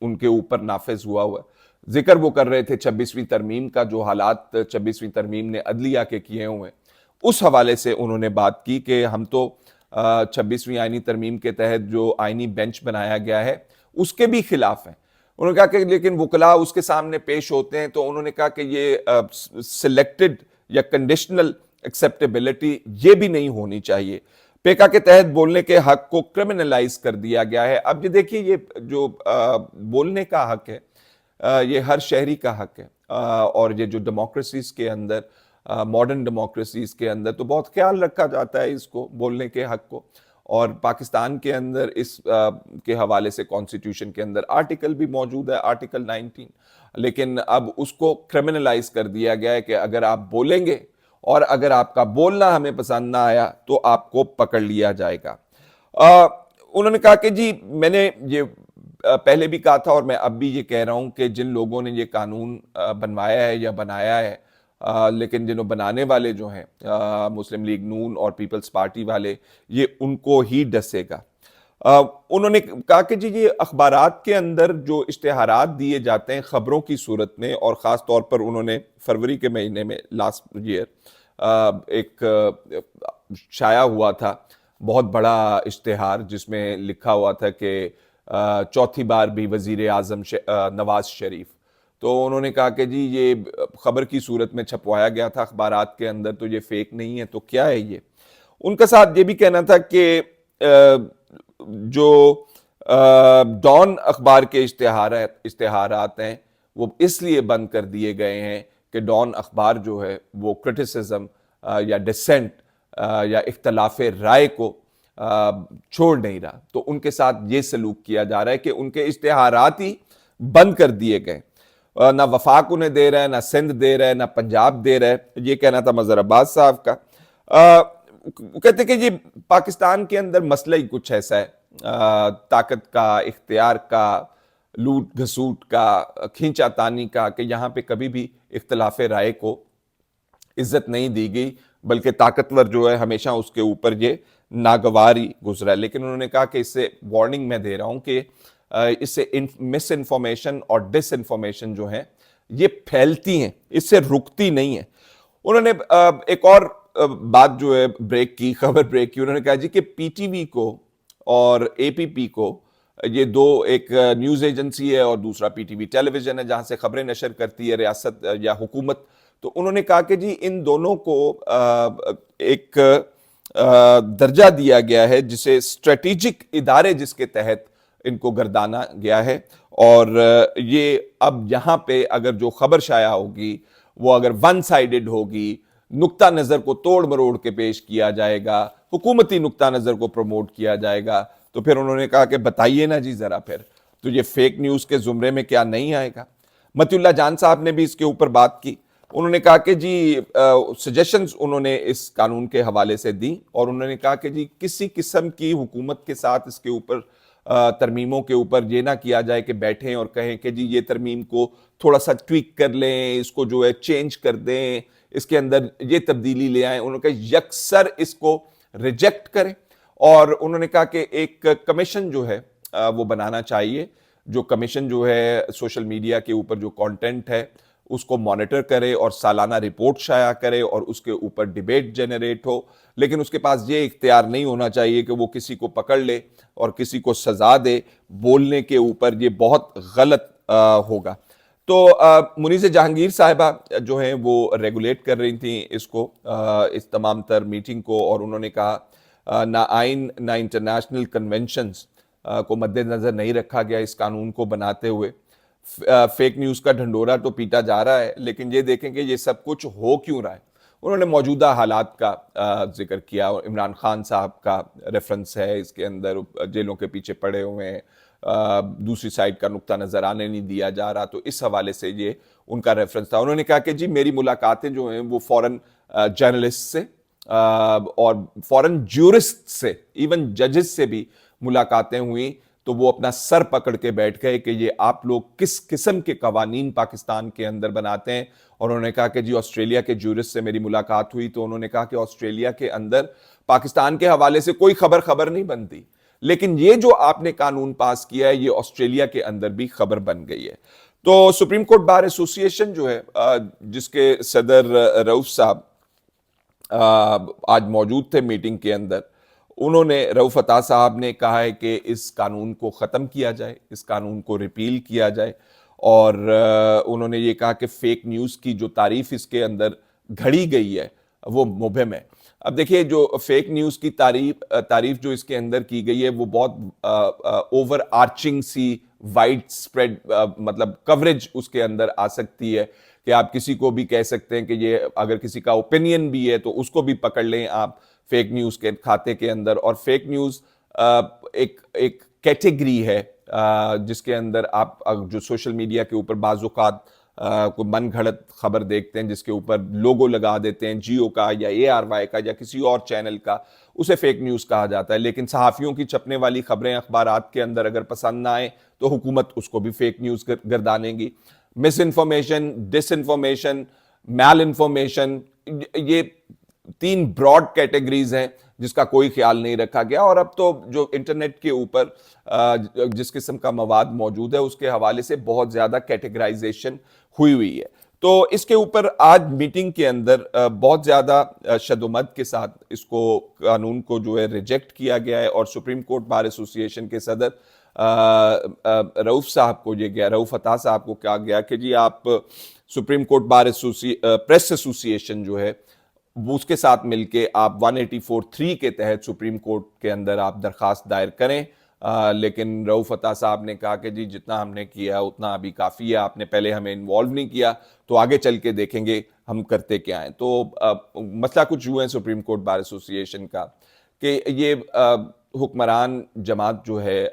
ان کے اوپر نافذ ہوا ہے۔ ذکر وہ کر رہے تھے 26ویں ترمیم کا، جو حالات 26ویں ترمیم نے عدلیہ کے کیے ہوئے، اس حوالے سے انہوں نے بات کی کہ ہم تو 26ویں آئینی ترمیم کے تحت جو آئینی بینچ بنایا گیا ہے اس کے بھی خلاف ہیں۔ انہوں نے کہا کہ لیکن وکلاء اس کے سامنے پیش ہوتے ہیں، تو انہوں نے کہا کہ یہ سلیکٹڈ یا کنڈیشنل ایکسیپٹیبلٹی یہ بھی نہیں ہونی چاہیے۔ پیکا کے تحت بولنے کے حق کو کرمنلائز کر دیا گیا ہے۔ اب یہ دیکھیے، یہ جو بولنے کا حق ہے یہ ہر شہری کا حق ہے، اور یہ جو ڈیموکریسیز کے اندر، ماڈرن ڈیموکریسیز کے اندر تو بہت خیال رکھا جاتا ہے اس کو، بولنے کے حق کو، اور پاکستان کے اندر اس کے حوالے سے کانسٹیٹیوشن کے اندر آرٹیکل بھی موجود ہے، آرٹیکل 19، لیکن اب اس کو کرمنلائز کر دیا گیا ہے کہ اگر آپ بولیں گے اور اگر آپ کا بولنا ہمیں پسند نہ آیا تو آپ کو پکڑ لیا جائے گا۔ انہوں نے کہا کہ جی میں نے یہ پہلے بھی کہا تھا اور میں اب بھی یہ کہہ رہا ہوں کہ جن لوگوں نے یہ قانون بنوایا ہے یا بنایا ہے، لیکن جنہوں بنانے والے جو ہیں مسلم لیگ نون اور پیپلز پارٹی والے، یہ ان کو ہی ڈسے گا۔ انہوں نے کہا کہ جی یہ اخبارات کے اندر جو اشتہارات دیے جاتے ہیں خبروں کی صورت میں، اور خاص طور پر انہوں نے فروری کے مہینے میں لاسٹ ایئر ایک شائع ہوا تھا بہت بڑا اشتہار جس میں لکھا ہوا تھا کہ چوتھی بار بھی وزیر اعظم نواز شریف، تو انہوں نے کہا کہ جی یہ خبر کی صورت میں چھپوایا گیا تھا اخبارات کے اندر، تو یہ فیک نہیں ہے، تو کیا ہے یہ؟ ان کا ساتھ یہ بھی کہنا تھا کہ جو ڈان اخبار کے اشتہارات ہیں وہ اس لیے بند کر دیے گئے ہیں کہ ڈان اخبار جو ہے وہ کرٹیسزم یا ڈسینٹ یا اختلاف رائے کو چھوڑ نہیں رہا، تو ان کے ساتھ یہ سلوک کیا جا رہا ہے کہ ان کے اشتہارات ہی بند کر دیے گئے۔ نہ وفاق انہیں دے رہا ہے، نہ سندھ دے رہا ہے، نہ پنجاب دے رہا ہے۔ یہ کہنا تھا مظہر عباس صاحب کا۔ کہتے کہ یہ پاکستان کے اندر مسئلہ ہی کچھ ایسا ہے، طاقت کا، اختیار کا، لوٹ گھسوٹ کا، کھینچا تانی کا، کہ یہاں پہ کبھی بھی اختلاف رائے کو عزت نہیں دی گئی، بلکہ طاقتور جو ہے ہمیشہ اس کے اوپر یہ ناگواری گزرا ہے۔ لیکن انہوں نے کہا کہ اس سے وارننگ میں دے رہا ہوں کہ اس سے مس انفارمیشن اور ڈس انفارمیشن جو ہیں یہ پھیلتی ہیں، اس سے رکتی نہیں ہیں۔ انہوں نے ایک اور بات جو ہے بریک کی، خبر بریک کی، انہوں نے کہا جی کہ پی ٹی وی کو اور اے پی پی کو، یہ دو، ایک نیوز ایجنسی ہے اور دوسرا پی ٹی وی ٹیلی ویژن ہے جہاں سے خبریں نشر کرتی ہے ریاست یا حکومت، تو انہوں نے کہا کہ جی ان دونوں کو ایک درجہ دیا گیا ہے جسے اسٹریٹجک ادارے جس کے تحت ان کو گردانا گیا ہے، اور یہ اب یہاں پہ اگر جو خبر شائع ہوگی وہ اگر ون سائیڈڈ ہوگی، نقطہ نظر کو توڑ مروڑ کے پیش کیا جائے گا، حکومتی نقطہ نظر کو پروموٹ کیا جائے گا، تو پھر انہوں نے کہا کہ بتائیے نا جی ذرا پھر تو یہ فیک نیوز کے زمرے میں کیا نہیں آئے گا؟ متی اللہ جان صاحب نے بھی اس کے اوپر بات کی۔ انہوں نے کہا کہ جی سجیشنز انہوں نے اس قانون کے حوالے سے دی، اور انہوں نے کہا کہ جی کسی قسم کی حکومت کے ساتھ اس کے اوپر ترمیموں کے اوپر یہ نہ کیا جائے کہ بیٹھیں اور کہیں کہ جی یہ ترمیم کو تھوڑا سا ٹویک کر لیں، اس کو جو ہے چینج کر دیں، اس کے اندر یہ تبدیلی لے آئیں۔ انہوں نے کہا یکسر اس کو ریجیکٹ کریں، اور انہوں نے کہا کہ ایک کمیشن جو ہے وہ بنانا چاہیے، جو کمیشن جو ہے سوشل میڈیا کے اوپر جو کانٹینٹ ہے اس کو مانیٹر کرے اور سالانہ رپورٹ شائع کرے اور اس کے اوپر ڈیبیٹ جنریٹ ہو، لیکن اس کے پاس یہ اختیار نہیں ہونا چاہیے کہ وہ کسی کو پکڑ لے اور کسی کو سزا دے بولنے کے اوپر، یہ بہت غلط ہوگا۔ تو منیز جہانگیر صاحبہ جو ہیں وہ ریگولیٹ کر رہی تھیں اس کو، اس تمام تر میٹنگ کو، اور انہوں نے کہا نہ آئین نہ انٹرنیشنل کنونشنز کو مد نظر نہیں رکھا گیا اس قانون کو بناتے ہوئے۔ فیک نیوز کا ڈھنڈورا تو پیٹا جا رہا ہے، لیکن یہ دیکھیں کہ یہ سب کچھ ہو کیوں رہا ہے۔ انہوں نے موجودہ حالات کا ذکر کیا، اور عمران خان صاحب کا ریفرنس ہے اس کے اندر، جیلوں کے پیچھے پڑے ہوئے ہیں، دوسری سائڈ کا نقطہ نظر آنے نہیں دیا جا رہا، تو اس حوالے سے یہ ان کا ریفرنس تھا۔ انہوں نے کہا کہ جی میری ملاقاتیں جو ہیں وہ فورن جرنلسٹ سے اور فورن جورسٹ سے، ایون ججز سے بھی ملاقاتیں ہوئیں، تو وہ اپنا سر پکڑ کے بیٹھ گئے کہ یہ آپ لوگ کس قسم کے قوانین پاکستان کے اندر بناتے ہیں۔ اور انہوں نے کہا کہ جی آسٹریلیا کے جورسٹ سے میری ملاقات ہوئی، تو انہوں نے کہا کہ آسٹریلیا کے اندر پاکستان کے حوالے سے کوئی خبر نہیں بنتی، لیکن یہ جو آپ نے قانون پاس کیا ہے یہ آسٹریلیا کے اندر بھی خبر بن گئی ہے. تو سپریم کورٹ بار ایسوسی ایشن جو ہے جس کے صدر رؤف صاحب آج موجود تھے میٹنگ کے اندر, انہوں نے, رؤف عطا صاحب نے کہا ہے کہ اس قانون کو ختم کیا جائے, اس قانون کو ریپیل کیا جائے, اور انہوں نے یہ کہا کہ فیک نیوز کی جو تعریف اس کے اندر گھڑی گئی ہے وہ مبہم ہے. اب دیکھیے جو فیک نیوز کی تعریف جو اس کے اندر کی گئی ہے وہ بہت اوور آرچنگ سی وائڈ سپریڈ مطلب کوریج اس کے اندر آ سکتی ہے کہ آپ کسی کو بھی کہہ سکتے ہیں کہ یہ اگر کسی کا اوپینین بھی ہے تو اس کو بھی پکڑ لیں آپ فیک نیوز کے کھاتے کے اندر. اور فیک نیوز ایک کیٹیگری ہے جس کے اندر آپ جو سوشل میڈیا کے اوپر بعض اوقات کوئی من گھڑت خبر دیکھتے ہیں جس کے اوپر لوگو لگا دیتے ہیں جیو کا یا ARY کا یا کسی اور چینل کا, اسے فیک نیوز کہا جاتا ہے. لیکن صحافیوں کی چھپنے والی خبریں اخبارات کے اندر اگر پسند نہ آئیں تو حکومت اس کو بھی فیک نیوز گردانے گی. مس انفارمیشن, ڈس انفارمیشن, میل انفارمیشن, یہ 3 براڈ کیٹیگریز ہیں جس کا کوئی خیال نہیں رکھا گیا. اور اب تو جو انٹرنیٹ کے اوپر جس قسم کا مواد موجود ہے اس کے حوالے سے بہت زیادہ کیٹیگرائزیشن ہوئی ہے. تو اس کے اوپر آج میٹنگ کے اندر بہت زیادہ شد و مد کے ساتھ اس کو قانون کو جو ہے ریجیکٹ کیا گیا ہے, اور سپریم کورٹ بار ایسوسی ایشن کے صدر رؤف صاحب کو یہ گیا, رؤف عطا صاحب کو کہا گیا کہ جی آپ سپریم کورٹ بار پریس ایسوسی ایشن جو ہے اس کے ساتھ مل کے آپ 184(3) کے تحت سپریم کورٹ کے اندر آپ درخواست دائر کریں. لیکن رؤف عطا صاحب نے کہا کہ جی جتنا ہم نے کیا اتنا ابھی کافی ہے, آپ نے پہلے ہمیں انوالو نہیں کیا تو آگے چل کے دیکھیں گے ہم کرتے کیا ہیں. تو مسئلہ کچھ ہوا ہے سپریم کورٹ بار ایسوسی ایشن کا کہ یہ حکمران جماعت جو ہے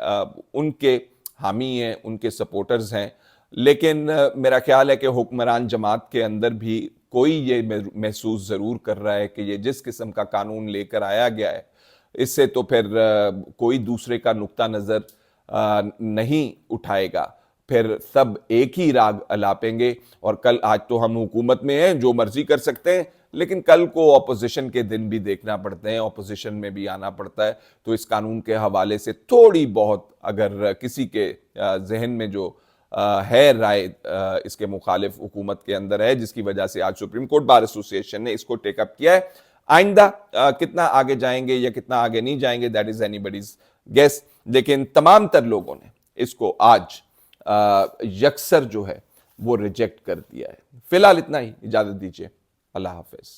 ان کے حامی ہیں, ان کے سپورٹرز ہیں, لیکن میرا خیال ہے کہ حکمران جماعت کے اندر بھی کوئی یہ محسوس ضرور کر رہا ہے کہ یہ جس قسم کا قانون لے کر آیا گیا ہے اس سے تو پھر کوئی دوسرے کا نقطہ نظر نہیں اٹھائے گا, پھر سب ایک ہی راگ الاپیں گے. اور کل, آج تو ہم حکومت میں ہیں جو مرضی کر سکتے ہیں, لیکن کل کو اپوزیشن کے دن بھی دیکھنا پڑتے ہیں, اپوزیشن میں بھی آنا پڑتا ہے. تو اس قانون کے حوالے سے تھوڑی بہت اگر کسی کے ذہن میں جو ہے رائے اس کے مخالف حکومت کے اندر ہے, جس کی وجہ سے آج سپریم کورٹ بار ایسوسی ایشن نے اس کو ٹیک اپ کیا ہے. آئندہ کتنا آگے جائیں گے یا کتنا آگے نہیں جائیں گے that is anybody's guess, لیکن تمام تر لوگوں نے اس کو آج یکسر جو ہے وہ ریجیکٹ کر دیا ہے. فی الحال اتنا ہی, اجازت دیجیے, اللہ حافظ.